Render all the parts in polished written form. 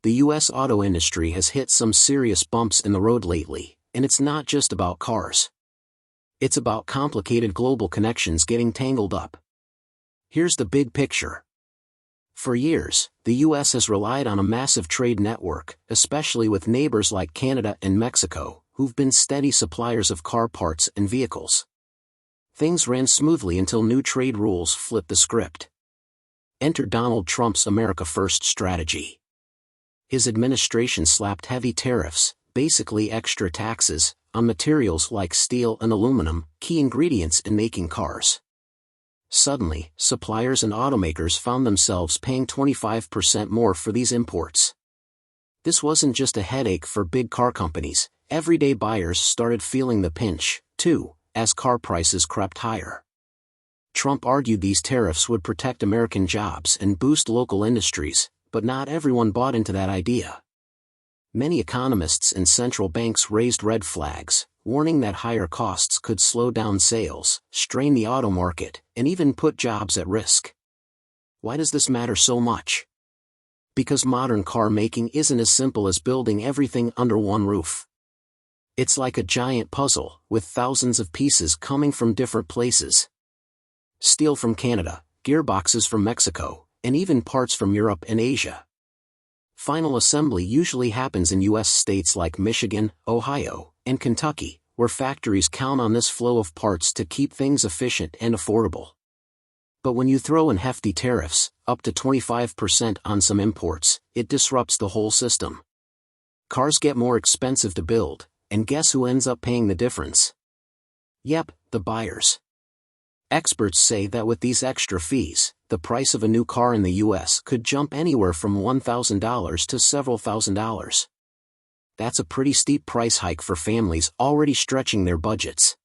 The US auto industry has hit some serious bumps in the road lately, and it's not just about cars. It's about complicated global connections getting tangled up. Here's the big picture. For years, the US has relied on a massive trade network, especially with neighbors like Canada and Mexico, who've been steady suppliers of car parts and vehicles. Things ran smoothly until new trade rules flipped the script. Enter Donald Trump's America First strategy. His administration slapped heavy tariffs, basically extra taxes, on materials like steel and aluminum, key ingredients in making cars. Suddenly, suppliers and automakers found themselves paying 25% more for these imports. This wasn't just a headache for big car companies, everyday buyers started feeling the pinch, too, as car prices crept higher. Trump argued these tariffs would protect American jobs and boost local industries, but not everyone bought into that idea. Many economists and central banks raised red flags, warning that higher costs could slow down sales, strain the auto market, and even put jobs at risk. Why does this matter so much? Because modern car making isn't as simple as building everything under one roof. It's like a giant puzzle, with thousands of pieces coming from different places. Steel from Canada, gearboxes from Mexico, and even parts from Europe and Asia. Final assembly usually happens in U.S. states like Michigan, Ohio, and Kentucky, where factories count on this flow of parts to keep things efficient and affordable. But when you throw in hefty tariffs, up to 25% on some imports, it disrupts the whole system. Cars get more expensive to build, and guess who ends up paying the difference? Yep, the buyers. Experts say that with these extra fees, the price of a new car in the US could jump anywhere from $1,000 to several $1,000s. That's a pretty steep price hike for families already stretching their budgets.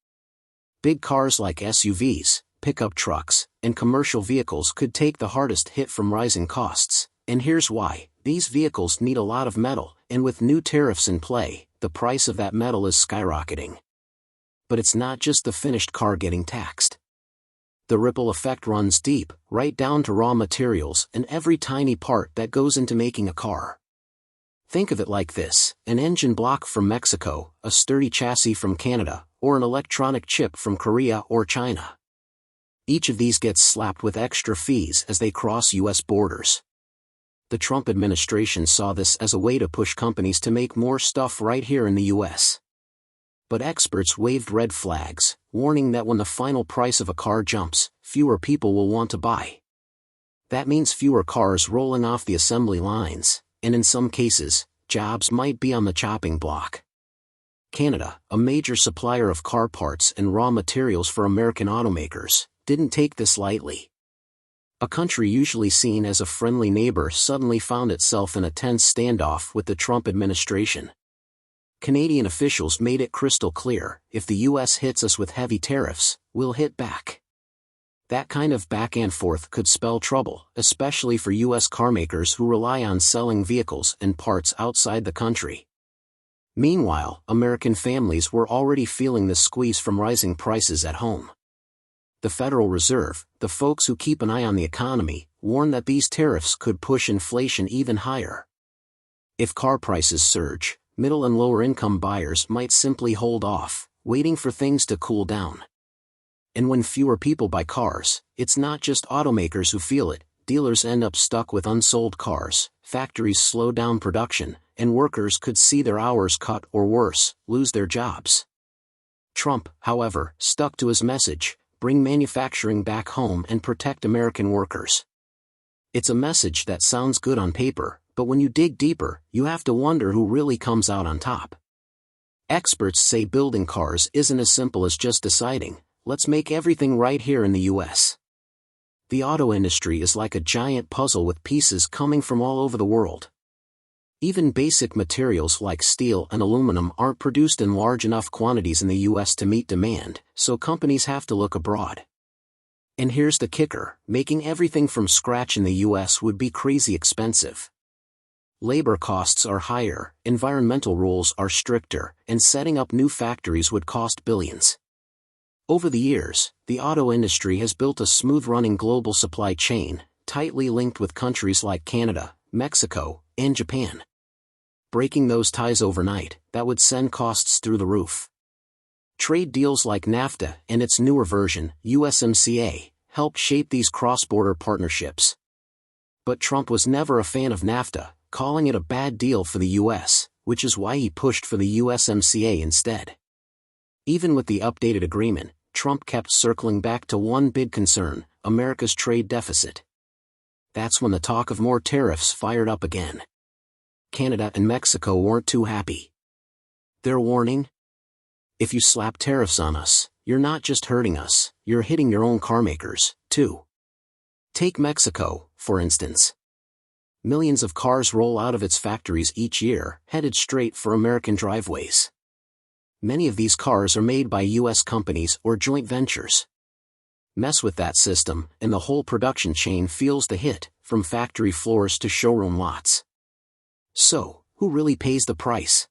Big cars like SUVs, pickup trucks, and commercial vehicles could take the hardest hit from rising costs, and here's why. These vehicles need a lot of metal, and with new tariffs in play, the price of that metal is skyrocketing. But it's not just the finished car getting taxed. The ripple effect runs deep, right down to raw materials and every tiny part that goes into making a car. Think of it like this: an engine block from Mexico, a sturdy chassis from Canada, or an electronic chip from Korea or China. Each of these gets slapped with extra fees as they cross U.S. borders. The Trump administration saw this as a way to push companies to make more stuff right here in the U.S. But experts waved red flags, warning that when the final price of a car jumps, fewer people will want to buy. That means fewer cars rolling off the assembly lines, and in some cases, jobs might be on the chopping block. Canada, a major supplier of car parts and raw materials for American automakers, didn't take this lightly. A country usually seen as a friendly neighbor suddenly found itself in a tense standoff with the Trump administration. Canadian officials made it crystal clear, if the U.S. hits us with heavy tariffs, we'll hit back. That kind of back and forth could spell trouble, especially for U.S. carmakers who rely on selling vehicles and parts outside the country. Meanwhile, American families were already feeling the squeeze from rising prices at home. The Federal Reserve, the folks who keep an eye on the economy, warned that these tariffs could push inflation even higher. If car prices surge, middle and lower income buyers might simply hold off, waiting for things to cool down. And when fewer people buy cars, it's not just automakers who feel it. Dealers end up stuck with unsold cars, factories slow down production, and workers could see their hours cut or worse, lose their jobs. Trump, however, stuck to his message: bring manufacturing back home and protect American workers. It's a message that sounds good on paper, but when you dig deeper, you have to wonder who really comes out on top. Experts say building cars isn't as simple as just deciding, let's make everything right here in the U.S. The auto industry is like a giant puzzle with pieces coming from all over the world. Even basic materials like steel and aluminum aren't produced in large enough quantities in the U.S. to meet demand, so companies have to look abroad. And here's the kicker: making everything from scratch in the U.S. would be crazy expensive. Labor costs are higher, environmental rules are stricter, and setting up new factories would cost billions. Over the years, the auto industry has built a smooth-running global supply chain, tightly linked with countries like Canada, Mexico, and Japan. Breaking those ties overnight, that would send costs through the roof. Trade deals like NAFTA and its newer version, USMCA, helped shape these cross-border partnerships. But Trump was never a fan of NAFTA, calling it a bad deal for the US, which is why he pushed for the USMCA instead. Even with the updated agreement, Trump kept circling back to one big concern: America's trade deficit. That's when the talk of more tariffs fired up again. Canada and Mexico weren't too happy. Their warning? If you slap tariffs on us, you're not just hurting us, you're hitting your own carmakers, too. Take Mexico, for instance. Millions of cars roll out of its factories each year, headed straight for American driveways. Many of these cars are made by U.S. companies or joint ventures. Mess with that system, and the whole production chain feels the hit, from factory floors to showroom lots. So, who really pays the price?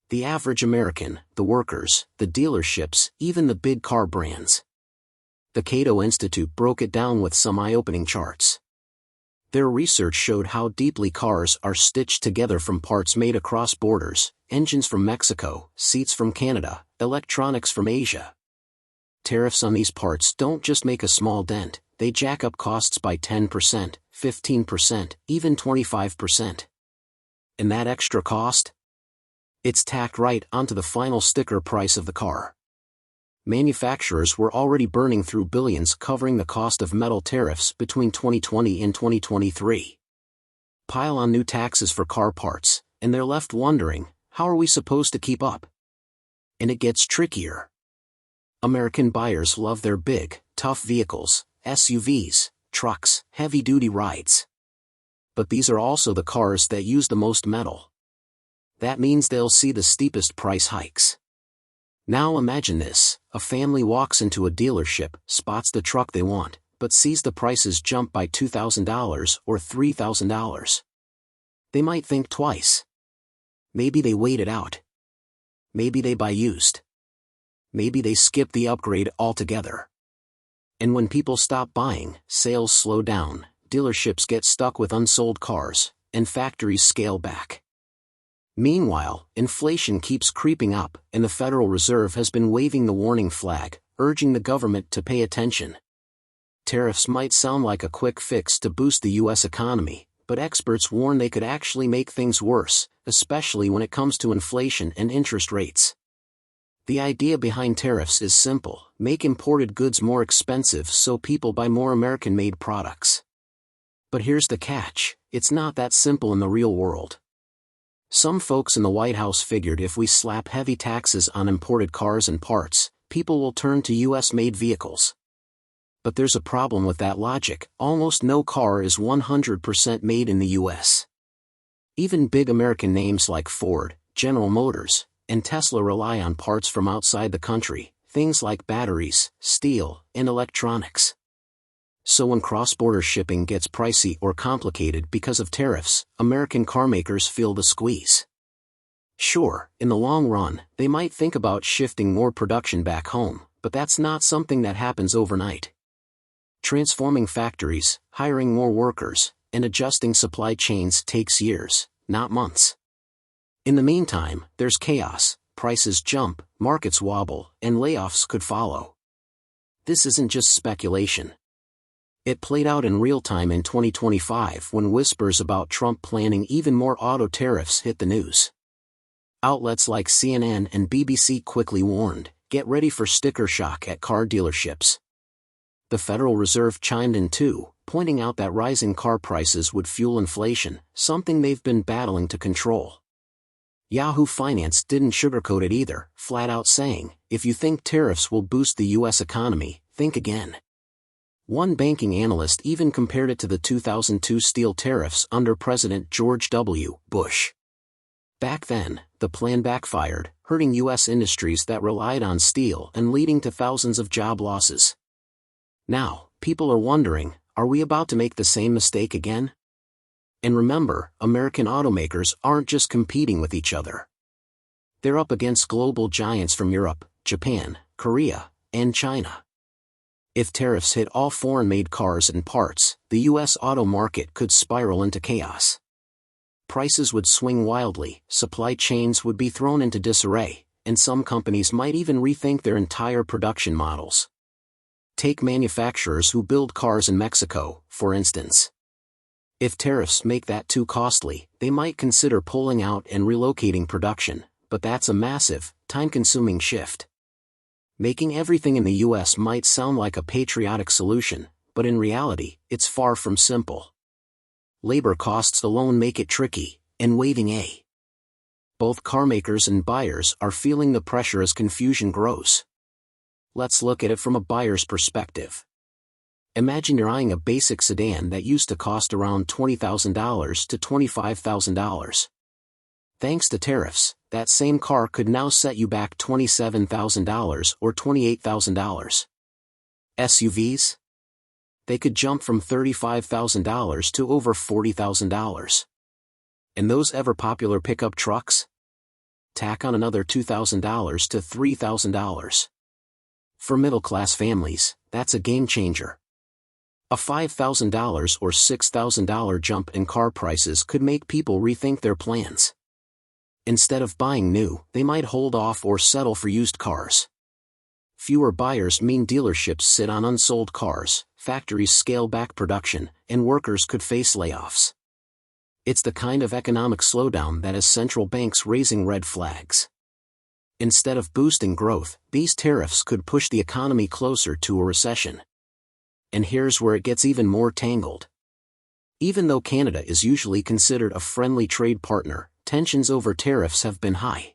The average American, the workers, the dealerships, even the big car brands. The Cato Institute broke it down with some eye-opening charts. Their research showed how deeply cars are stitched together from parts made across borders: engines from Mexico, seats from Canada, electronics from Asia. Tariffs on these parts don't just make a small dent, they jack up costs by 10%, 15%, even 25%. And that extra cost? It's tacked right onto the final sticker price of the car. Manufacturers were already burning through billions covering the cost of metal tariffs between 2020 and 2023. Pile on new taxes for car parts, and they're left wondering, how are we supposed to keep up? And it gets trickier. American buyers love their big, tough vehicles, SUVs, trucks, heavy-duty rides. But these are also the cars that use the most metal. That means they'll see the steepest price hikes. Now imagine this: a family walks into a dealership, spots the truck they want, but sees the prices jump by $2,000 or $3,000. They might think twice. Maybe they wait it out. Maybe they buy used. Maybe they skip the upgrade altogether. And when people stop buying, sales slow down, dealerships get stuck with unsold cars, and factories scale back. Meanwhile, inflation keeps creeping up, and the Federal Reserve has been waving the warning flag, urging the government to pay attention. Tariffs might sound like a quick fix to boost the U.S. economy, but experts warn they could actually make things worse, especially when it comes to inflation and interest rates. The idea behind tariffs is simple: make imported goods more expensive so people buy more American-made products. But here's the catch: it's not that simple in the real world. Some folks in the White House figured if we slap heavy taxes on imported cars and parts, people will turn to US-made vehicles. But there's a problem with that logic: almost no car is 100% made in the US. Even big American names like Ford, General Motors, and Tesla rely on parts from outside the country, things like batteries, steel, and electronics. So when cross-border shipping gets pricey or complicated because of tariffs, American carmakers feel the squeeze. Sure, in the long run, they might think about shifting more production back home, but that's not something that happens overnight. Transforming factories, hiring more workers, and adjusting supply chains takes years, not months. In the meantime, there's chaos: prices jump, markets wobble, and layoffs could follow. This isn't just speculation. It played out in real time in 2025 when whispers about Trump planning even more auto tariffs hit the news. Outlets like CNN and BBC quickly warned, get ready for sticker shock at car dealerships. The Federal Reserve chimed in too, pointing out that rising car prices would fuel inflation, something they've been battling to control. Yahoo Finance didn't sugarcoat it either, flat out saying, if you think tariffs will boost the U.S. economy, think again. One banking analyst even compared it to the 2002 steel tariffs under President George W. Bush. Back then, the plan backfired, hurting U.S. industries that relied on steel and leading to thousands of job losses. Now, people are wondering, are we about to make the same mistake again? And remember, American automakers aren't just competing with each other. They're up against global giants from Europe, Japan, Korea, and China. If tariffs hit all foreign-made cars and parts, the U.S. auto market could spiral into chaos. prices would swing wildly, supply chains would be thrown into disarray, and some companies might even rethink their entire production models. Take manufacturers who build cars in Mexico, for instance. If tariffs make that too costly, they might consider pulling out and relocating production, but that's a massive, time-consuming shift. Making everything in the US might sound like a patriotic solution, but in reality, it's far from simple. Labor costs alone make it tricky, and waiving a. Both carmakers and buyers are feeling the pressure as confusion grows. Let's look at it from a buyer's perspective. Imagine you're eyeing a basic sedan that used to cost around $20,000 to $25,000. Thanks to tariffs, that same car could now set you back $27,000 or $28,000. SUVs? They could jump from $35,000 to over $40,000. And those ever-popular pickup trucks? Tack on another $2,000 to $3,000. For middle-class families, that's a game-changer. A $5,000 or $6,000 jump in car prices could make people rethink their plans. Instead of buying new, they might hold off or settle for used cars. Fewer buyers mean dealerships sit on unsold cars, factories scale back production, and workers could face layoffs. It's the kind of economic slowdown that has central banks raising red flags. Instead of boosting growth, these tariffs could push the economy closer to a recession. And here's where it gets even more tangled. Even though Canada is usually considered a friendly trade partner, tensions over tariffs have been high.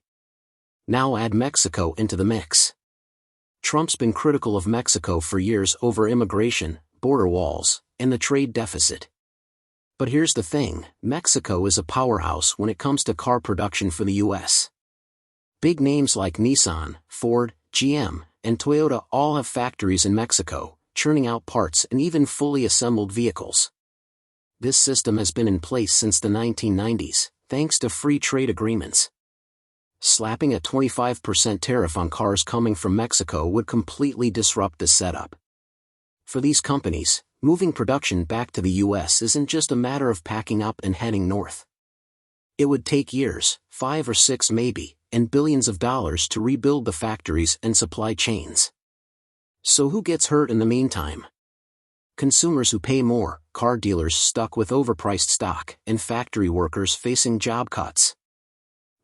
Now add Mexico into the mix. Trump's been critical of Mexico for years over immigration, border walls, and the trade deficit. But here's the thing, Mexico is a powerhouse when it comes to car production for the US. Big names like Nissan, Ford, GM, and Toyota all have factories in Mexico, churning out parts and even fully assembled vehicles. This system has been in place since the 1990s, thanks to free trade agreements. Slapping a 25% tariff on cars coming from Mexico would completely disrupt the setup. For these companies, moving production back to the US isn't just a matter of packing up and heading north. It would take years, 5 or 6 maybe, and billions of dollars to rebuild the factories and supply chains. So who gets hurt in the meantime? Consumers who pay more, car dealers stuck with overpriced stock, and factory workers facing job cuts.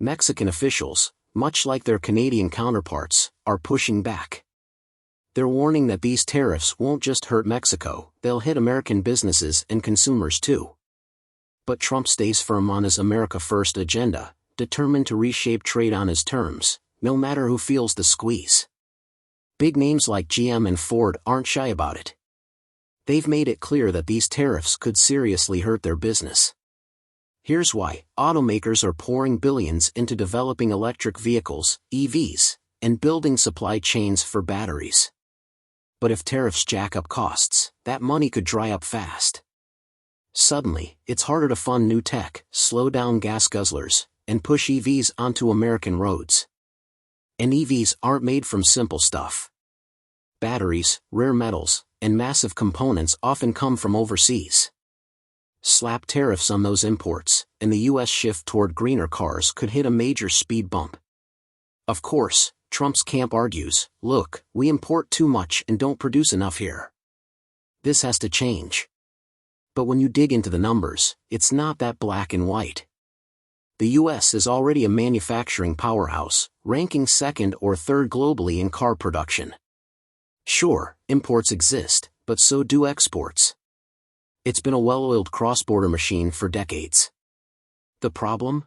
Mexican officials, much like their Canadian counterparts, are pushing back. They're warning that these tariffs won't just hurt Mexico, they'll hit American businesses and consumers too. But Trump stays firm on his America First agenda, determined to reshape trade on his terms, no matter who feels the squeeze. Big names like GM and Ford aren't shy about it. They've made it clear that these tariffs could seriously hurt their business. Here's why: automakers are pouring billions into developing electric vehicles, EVs, and building supply chains for batteries. But if tariffs jack up costs, that money could dry up fast. Suddenly, it's harder to fund new tech, slow down gas guzzlers, and push EVs onto American roads. And EVs aren't made from simple stuff. Batteries, rare metals, and massive components often come from overseas. Slap tariffs on those imports, and the US shift toward greener cars could hit a major speed bump. Of course, Trump's camp argues, look, we import too much and don't produce enough here. This has to change. But when you dig into the numbers, it's not that black and white. The US is already a manufacturing powerhouse, ranking second or third globally in car production. Sure, imports exist, but so do exports. It's been a well-oiled cross-border machine for decades. The problem?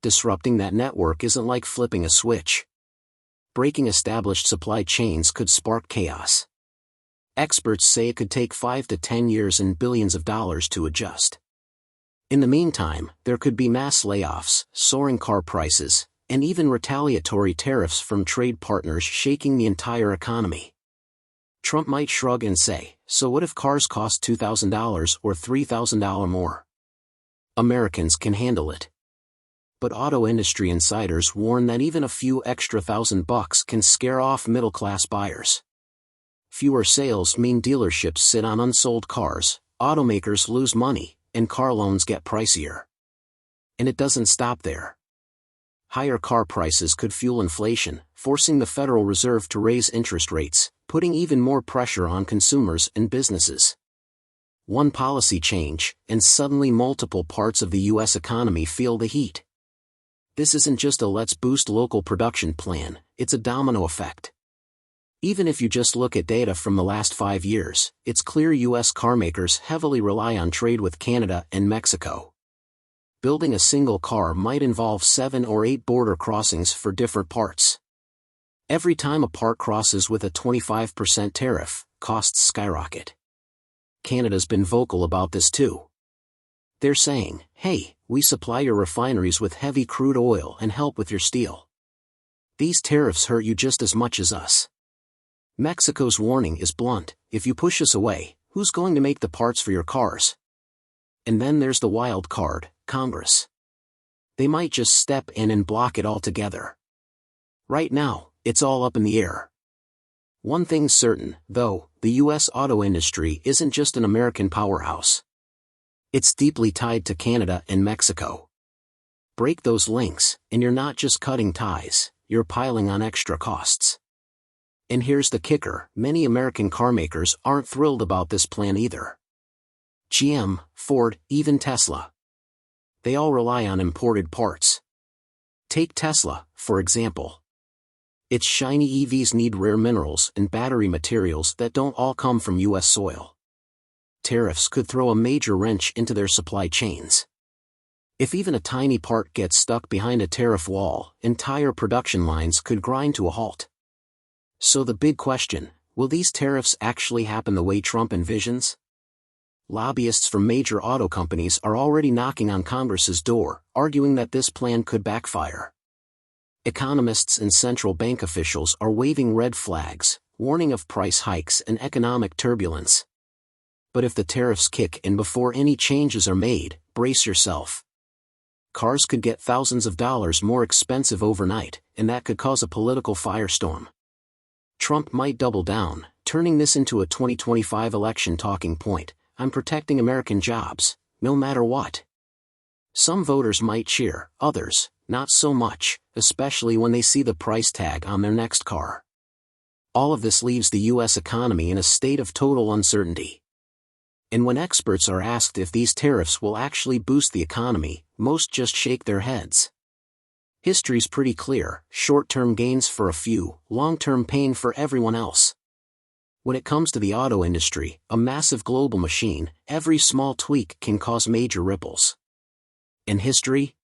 Disrupting that network isn't like flipping a switch. Breaking established supply chains could spark chaos. Experts say it could take 5 to 10 years and billions of dollars to adjust. In the meantime, there could be mass layoffs, soaring car prices, and even retaliatory tariffs from trade partners shaking the entire economy. Trump might shrug and say, so what if cars cost $2,000 or $3,000 more? Americans can handle it. But auto industry insiders warn that even a few extra $1,000 can scare off middle-class buyers. Fewer sales mean dealerships sit on unsold cars, automakers lose money, and car loans get pricier. And it doesn't stop there. Higher car prices could fuel inflation, forcing the Federal Reserve to raise interest rates, putting even more pressure on consumers and businesses. One policy change, and suddenly multiple parts of the U.S. economy feel the heat. This isn't just a let's boost local production plan, it's a domino effect. Even if you just look at data from the last 5 years, it's clear U.S. carmakers heavily rely on trade with Canada and Mexico. Building a single car might involve 7 or 8 border crossings for different parts. Every time a part crosses with a 25% tariff, costs skyrocket. Canada's been vocal about this too. They're saying, hey, we supply your refineries with heavy crude oil and help with your steel. These tariffs hurt you just as much as us. Mexico's warning is blunt: if you push us away, who's going to make the parts for your cars? And then there's the wild card, Congress. They might just step in and block it altogether. Right now, it's all up in the air. One thing's certain, though, the U.S. auto industry isn't just an American powerhouse. It's deeply tied to Canada and Mexico. Break those links, and you're not just cutting ties, you're piling on extra costs. And here's the kicker: many American carmakers aren't thrilled about this plan either. GM, Ford, even Tesla. They all rely on imported parts. Take Tesla, for example. Its shiny EVs need rare minerals and battery materials that don't all come from U.S. soil. Tariffs could throw a major wrench into their supply chains. If even a tiny part gets stuck behind a tariff wall, entire production lines could grind to a halt. So the big question: will these tariffs actually happen the way Trump envisions? Lobbyists from major auto companies are already knocking on Congress's door, arguing that this plan could backfire. Economists and central bank officials are waving red flags, warning of price hikes and economic turbulence. But if the tariffs kick in before any changes are made, brace yourself. Cars could get thousands of dollars more expensive overnight, and that could cause a political firestorm. Trump might double down, turning this into a 2025 election talking point: I'm protecting American jobs, no matter what. Some voters might cheer, others, not so much, especially when they see the price tag on their next car. All of this leaves the U.S. economy in a state of total uncertainty. And when experts are asked if these tariffs will actually boost the economy, most just shake their heads. History's pretty clear: short-term gains for a few, long-term pain for everyone else. When it comes to the auto industry, a massive global machine, every small tweak can cause major ripples. And history?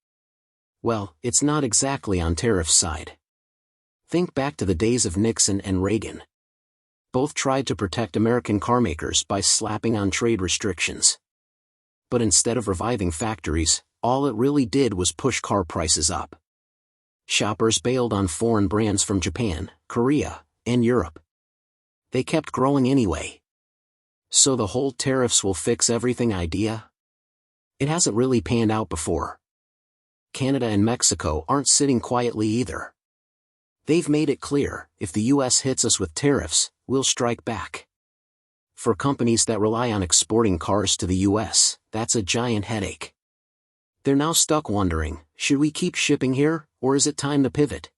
Well, it's not exactly on tariffs' side. Think back to the days of Nixon and Reagan. Both tried to protect American carmakers by slapping on trade restrictions. But instead of reviving factories, all it really did was push car prices up. Shoppers bailed on foreign brands from Japan, Korea, and Europe. They kept growing anyway. So the whole tariffs will fix everything idea? It hasn't really panned out before. Canada and Mexico aren't sitting quietly either. They've made it clear, if the U.S. hits us with tariffs, we'll strike back. For companies that rely on exporting cars to the U.S., that's a giant headache. They're now stuck wondering, should we keep shipping here, or is it time to pivot?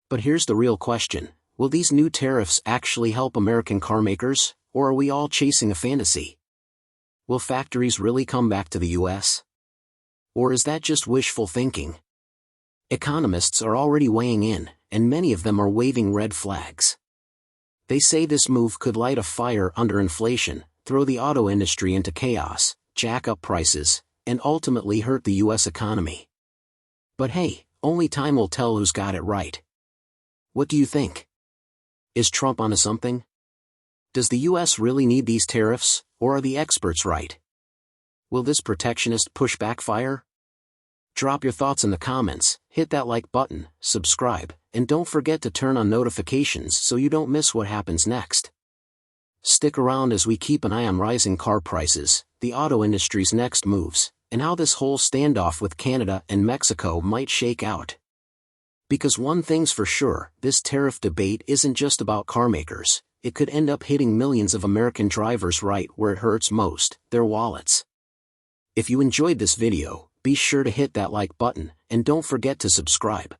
But here's the real question: will these new tariffs actually help American carmakers, or are we all chasing a fantasy? Will factories really come back to the U.S.? Or is that just wishful thinking? Economists are already weighing in, and many of them are waving red flags. They say this move could light a fire under inflation, throw the auto industry into chaos, jack up prices, and ultimately hurt the U.S. economy. But hey, only time will tell who's got it right. What do you think? Is Trump onto something? Does the U.S. really need these tariffs, or are the experts right? Will this protectionist push backfire? Drop your thoughts in the comments, hit that like button, subscribe, and don't forget to turn on notifications so you don't miss what happens next. Stick around as we keep an eye on rising car prices, the auto industry's next moves, and how this whole standoff with Canada and Mexico might shake out. Because one thing's for sure, this tariff debate isn't just about carmakers. It could end up hitting millions of American drivers right where it hurts most, their wallets. If you enjoyed this video, be sure to hit that like button, and don't forget to subscribe.